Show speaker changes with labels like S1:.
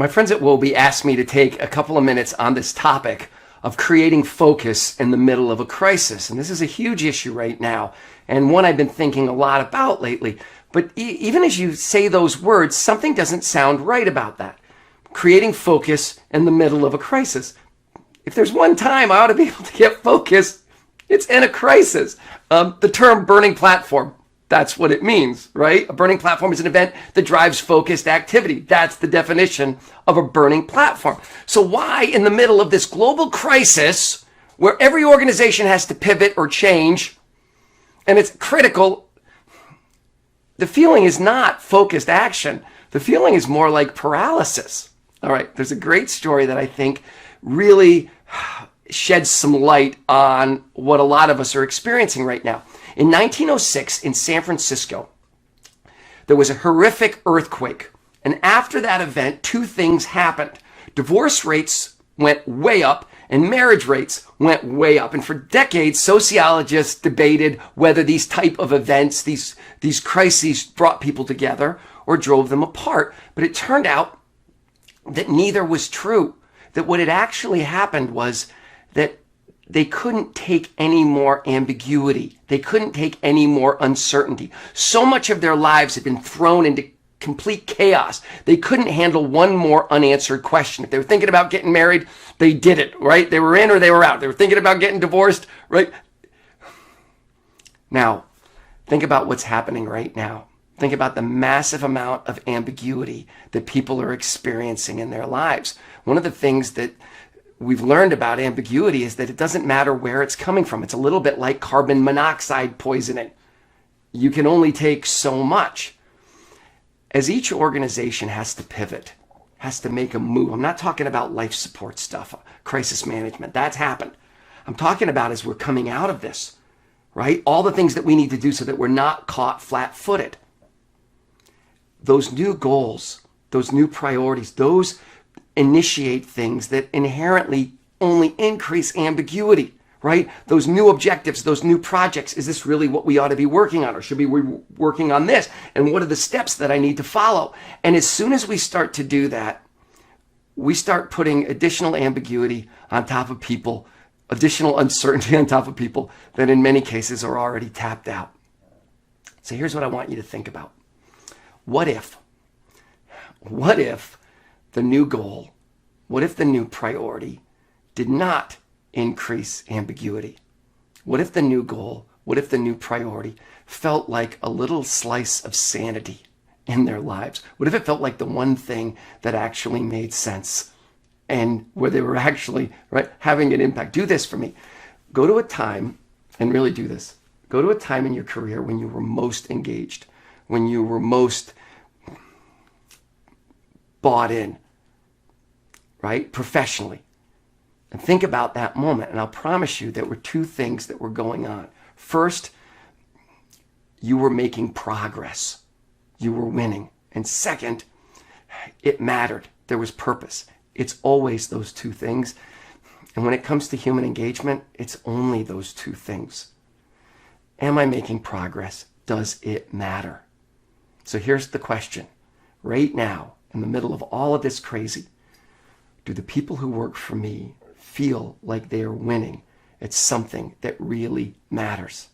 S1: My friends at Wobie asked me to take a couple of minutes on this topic of creating focus in the middle of a crisis. And this is a huge issue right now, and one I've been thinking a lot about lately. But even as you say those words, something doesn't sound right about that. Creating focus in the middle of a crisis. If there's one time I ought to be able to get focus, it's in a crisis. The term burning platform, that's what it means, right? A burning platform is an event that drives focused activity. That's the definition of a burning platform. So why, in the middle of this global crisis, where every organization has to pivot or change, and it's critical, the feeling is not focused action. The feeling is more like paralysis. All right, there's a great story that I think really sheds some light on what a lot of us are experiencing right now. In 1906 in San Francisco, there was a horrific earthquake. And after that event, two things happened. Divorce rates went way up and marriage rates went way up. And for decades, sociologists debated whether these type of events, these crises brought people together or drove them apart. But it turned out that neither was true. That what had actually happened was that they couldn't take any more ambiguity. They couldn't take any more uncertainty. So much of their lives had been thrown into complete chaos. They couldn't handle one more unanswered question. If they were thinking about getting married, they did it, right? They were in or they were out. They were thinking about getting divorced, right? Now, think about what's happening right now. Think about the massive amount of ambiguity that people are experiencing in their lives. One of the things that we've learned about ambiguity is that it doesn't matter where it's coming from. It's a little bit like carbon monoxide poisoning. You can only take so much. As each organization has to pivot, has to make a move. I'm not talking about life support stuff, crisis management. That's happened. I'm talking about as we're coming out of this, right? All the things that we need to do so that we're not caught flat-footed. Those new goals, those new priorities, those initiate things that inherently only increase ambiguity, right? Those new objectives, those new projects. Is this really what we ought to be working on? Or should we be working on this? And what are the steps that I need to follow? And as soon as we start to do that, we start putting additional ambiguity on top of people, additional uncertainty on top of people that in many cases are already tapped out. So here's what I want you to think about. What if the new goal, what if the new priority did not increase ambiguity? What if the new goal, what if the new priority felt like a little slice of sanity in their lives? What if it felt like the one thing that actually made sense and where they were actually, right, having an impact? Do this for me. Go to a time, and really do this. Go to a time in your career when you were most engaged, when you were most bought in, right, professionally. And think about that moment. And I'll promise you there were two things that were going on. First, you were making progress. You were winning. And second, it mattered. There was purpose. It's always those two things. And when it comes to human engagement, it's only those two things. Am I making progress? Does it matter? So here's the question. Right now, in the middle of all of this crazy, do the people who work for me feel like they are winning at something that really matters?